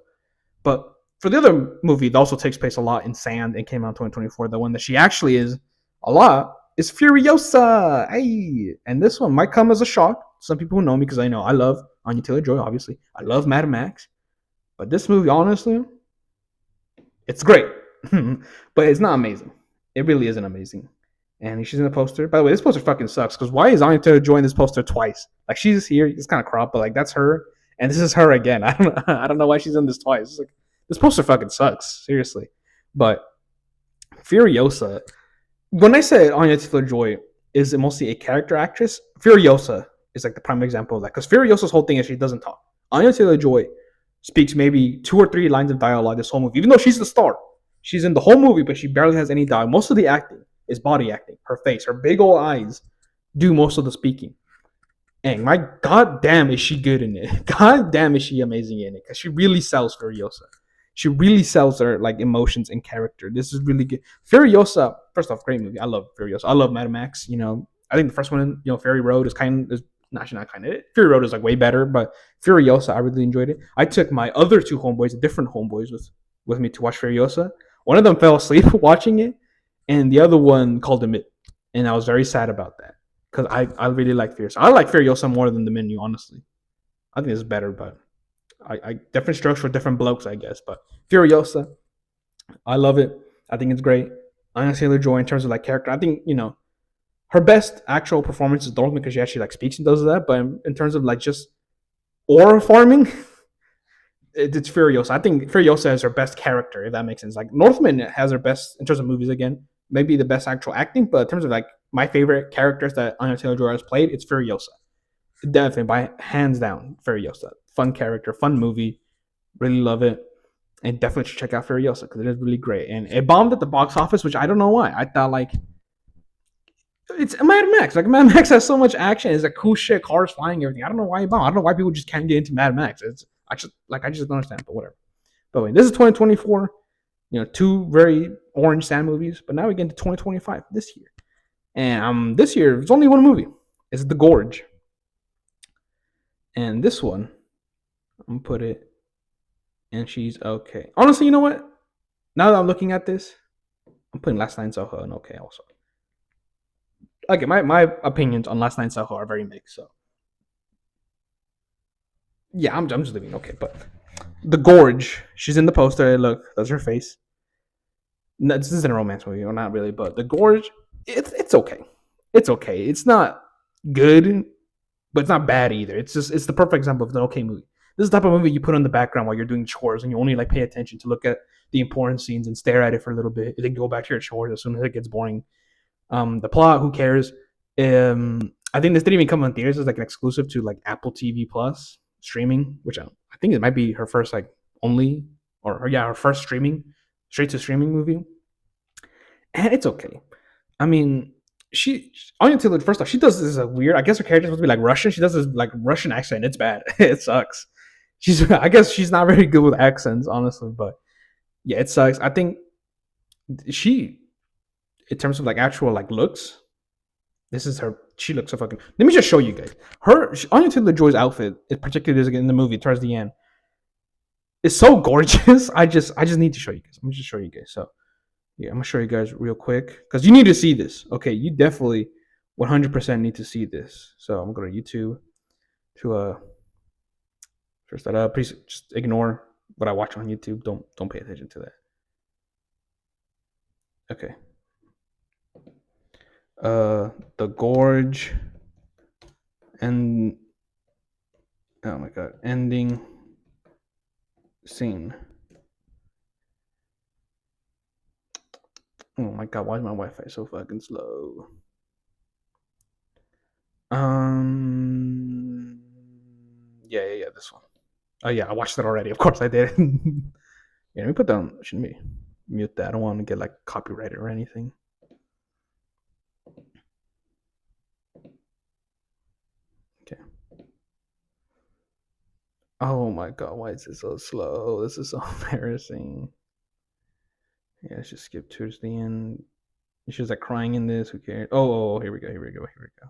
but for the other movie that also takes place a lot in sand and came out in 2024, the one that she actually is a lot is Furiosa. Hey, and this one might come as a shock. Some people who know me because I know I love Anya Taylor-Joy. Obviously, I love Mad Max, but this movie, honestly, it's great, but it's not amazing. It really isn't amazing. And she's in the poster. By the way, this poster fucking sucks because why is Anya Taylor-Joy in this poster twice? Like she's here, it's kind of cropped, but like that's her, and this is her again. I don't know why she's in this twice. It's like this poster fucking sucks, seriously. But Furiosa, when I say Anya Taylor-Joy is mostly a character actress, Furiosa is like the prime example of that because Furiosa's whole thing is she doesn't talk. Anya Taylor-Joy speaks maybe 2 or 3 lines of dialogue this whole movie, even though she's the star. She's in the whole movie, but she barely has any dialogue. Most of the acting is body acting. Her face, her big old eyes do most of the speaking. And my god damn is she good in it. God damn is she amazing in it. Because she really sells Furiosa. She really sells her like emotions and character. This is really good. Furiosa, first off, great movie. I love Furiosa. I love Mad Max. I think the first one, Fury Road is kind of is actually not kind of Fury Road is like way better, but Furiosa, I really enjoyed it. I took my other two homeboys, different homeboys, with me to watch Furiosa. One of them fell asleep watching it, and the other one called him it, and I was very sad about that because I really like Furiosa. I like Furiosa more than the menu, honestly. I think it's better, but I different strokes for different blokes, I guess. But Furiosa, I love it. I think it's great. Anya Taylor Joy in terms of like character, I think her best actual performance is Dorothy because she actually like speaks and does that. But in terms of like just aura farming, it's Furiosa. I think Furiosa is her best character, if that makes sense. Like Northman has her best in terms of movies again, maybe the best actual acting, but in terms of like my favorite characters that Anya Taylor Joy has played, it's Furiosa. Definitely by hands down, Furiosa. Fun character, fun movie. Really love it. And definitely should check out Furiosa because it is really great. And it bombed at the box office, which I don't know why. I thought like it's Mad Max. Like Mad Max has so much action. It's like cool shit, cars flying, everything. I don't know why it bombed. I don't know why people just can't get into Mad Max. I just don't understand. But whatever. But wait, this is 2024. Two very orange sand movies. But now we get into 2025 this year. And this year there's only one movie. It's The Gorge. And this one, I'm gonna put it. And she's okay. Honestly, you know what? Now that I'm looking at this, I'm putting Last Night in Soho and okay also. Okay, my opinions on Last Night in Soho are very mixed. So yeah, I'm just leaving. Okay, but The Gorge, she's in the poster. Look, that's her face. No, this isn't a romance movie, or not really, but The Gorge, it's okay. It's okay. It's not good, but it's not bad either. It's the perfect example of an okay movie. This is the type of movie you put on the background while you're doing chores and you only like pay attention to look at the important scenes and stare at it for a little bit and then go back to your chores as soon as it gets boring. The plot, who cares? I think this didn't even come on theaters as like an exclusive to like Apple TV Plus streaming, which I think it might be her first like only or yeah her first streaming straight to streaming movie, and it's okay. I mean, she Anya Taylor. First off, she does this weird. I guess her character is supposed to be like Russian. She does this like Russian accent. It's bad. It sucks. I guess she's not very good with accents, honestly. But yeah, it sucks. I think she, in terms of like actual like looks, this is her. She looks so fucking. Let me just show you guys. Anya Taylor Joy's outfit, particularly in the movie towards the end, is so gorgeous. I just need to show you guys. I'm just show you guys. So yeah, I'm gonna show you guys real quick because you need to see this. Okay, you definitely 100% need to see this. So I'm gonna go to YouTube to search that up. Please just ignore what I watch on YouTube. Don't pay attention to that. Okay. The Gorge and oh my god, ending scene. Oh my god, why is my Wi-Fi so fucking slow? Um, yeah, this one. Oh yeah, I watched it already. Of course I did. Yeah, let me put down. Shouldn't be mute that. I don't want to get like copyrighted or anything. Okay. Oh my god, why is it so slow? This is so embarrassing. Yeah, let's just skip towards the end. She's like crying in this. Who cares? Oh, here we go. Here we go. Here we go.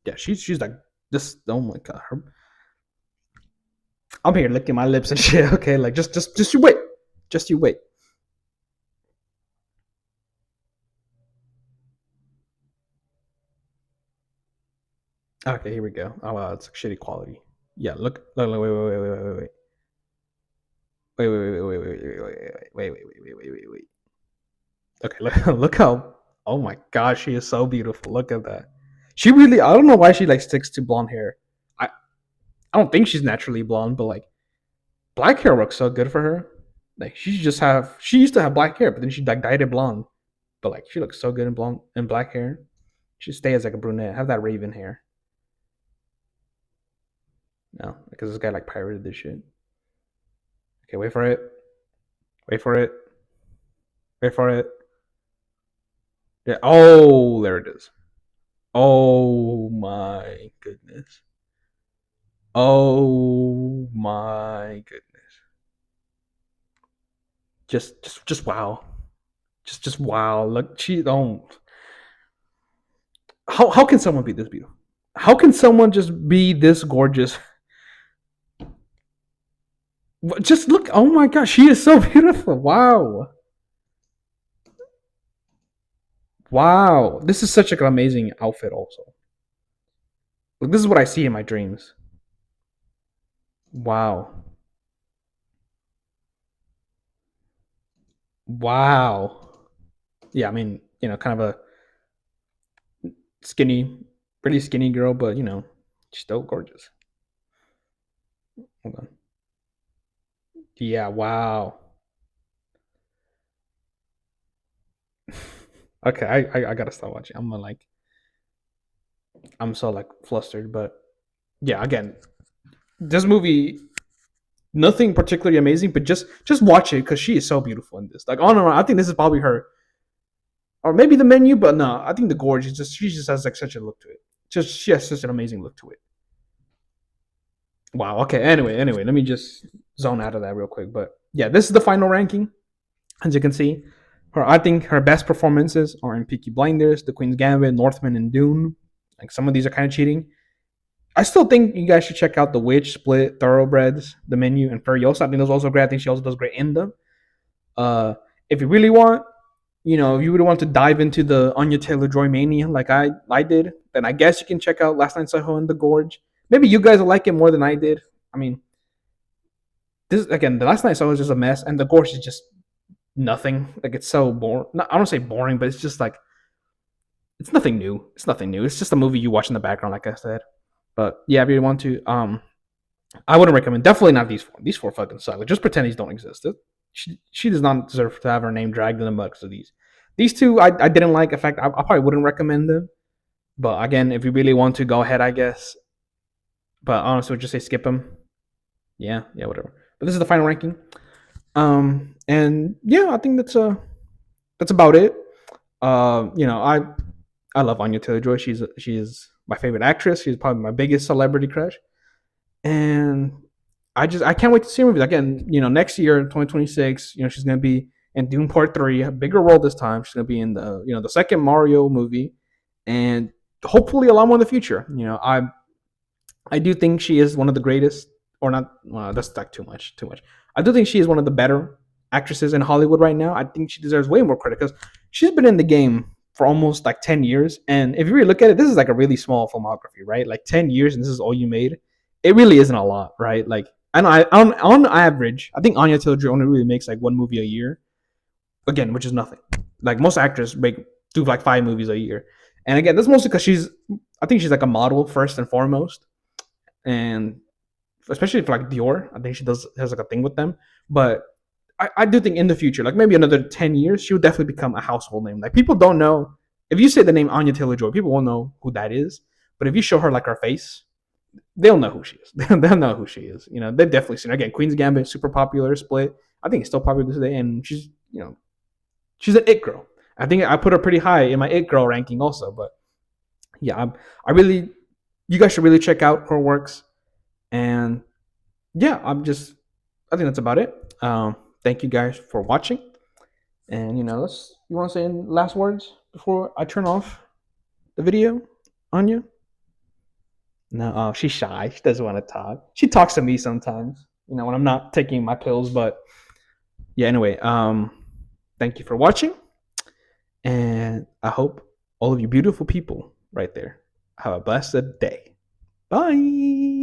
Yeah, she's like this. Oh my god, I'm here licking my lips and shit. Okay, like just you wait. Just you wait. Okay, here we go. Oh wow, it's like shitty quality. Yeah, look, wait. Okay, look how. Oh my gosh, she is so beautiful. Look at that. She really. I don't know why she like sticks to blonde hair. I don't think she's naturally blonde, but like black hair works so good for her. Like she used to have black hair, but then she like dyed it blonde. But like she looks so good in blonde and black hair. She stay as like a brunette. Have that raven hair. No, because this guy like pirated this shit. Okay, wait for it. Wait for it. Wait for it. Yeah. Oh, there it is. Oh my goodness. Oh my goodness. Just wow. Just wow. Look, she don't. How can someone be this beautiful? How can someone just be this gorgeous? Just look. Oh my gosh, she is so beautiful. Wow. Wow. This is such like an amazing outfit also. Like, this is what I see in my dreams. Wow. Wow. Yeah, I mean, kind of a skinny, pretty skinny girl, but she's still gorgeous. Hold on. Yeah, wow. Okay, I gotta stop watching. I'm so like flustered, but yeah, again, this movie, nothing particularly amazing, but just watch it because she is so beautiful in this. Like on and on, I think this is probably her, or maybe the menu, but no, I think the gorge is just she just has like such a look to it. Just she has such an amazing look to it. Wow. Okay. Anyway, let me just zone out of that real quick. But yeah, this is the final ranking. As you can see, I think her best performances are in Peaky Blinders, The Queen's Gambit, Northman, and Dune. Like some of these are kind of cheating. I still think you guys should check out The Witch, Split, Thoroughbreds, The Menu, and Furiosa. I think those also great. I think she also does great in them. Uh, if you really want, if you really want to dive into the Anya Taylor Joy mania like I did, then I guess you can check out Last Night Soho in the Gorge. Maybe you guys will like it more than I did. I mean, this again, the Last Night Soho is just a mess, and the Gorge is just nothing. Like it's so boring. I don't say boring, but it's just like it's nothing new. It's nothing new. It's just a movie you watch in the background, like I said. But yeah, if you want to, I wouldn't recommend. Definitely not these four. These four fucking suck. Like, just pretend these don't exist. She does not deserve to have her name dragged in the mud because of these. These two I didn't like. In fact, I probably wouldn't recommend them. But again, if you really want to, go ahead, I guess. But honestly, would just say skip them. Yeah, whatever. But this is the final ranking. And yeah, I think that's about it. I love Anya Taylor Joy. She's my favorite actress. She's probably my biggest celebrity crush, and I can't wait to see her movies again. Next year, 2026. She's gonna be in Dune Part 3, a bigger role this time. She's gonna be in the second Mario movie, and hopefully a lot more in the future. I do think she is one of the greatest, or not. Well, that's like too much. Too much. I do think she is one of the better actresses in Hollywood right now. I think she deserves way more credit because she's been in the game for almost like 10 years. And if you really look at it, this is like a really small filmography, right? Like 10 years, and this is all you made. It really isn't a lot, right? Like I know on average, I think Anya Taylor-Joy only really makes like one movie a year. Again, which is nothing. Like most actors do like 5 movies a year. And again, that's mostly because I think she's like a model first and foremost, and especially for like Dior, I think she has like a thing with them. But I do think in the future, like maybe another 10 years, she will definitely become a household name. Like people don't know if you say the name Anya Taylor Joy, people won't know who that is. But if you show her like her face, they'll know who she is. They'll know who she is. They've definitely seen her. Again, Queen's Gambit, super popular, Split. I think it's still popular today, and she's an it girl. I think I put her pretty high in my it girl ranking also. But yeah, I really, you guys should really check out her works. And yeah, I think that's about it. Thank you guys for watching. And you want to say any last words before I turn off the video, Anya? No, oh, she's shy. She doesn't want to talk. She talks to me sometimes, when I'm not taking my pills. But yeah, anyway, thank you for watching, and I hope all of you beautiful people right there have a blessed day. Bye.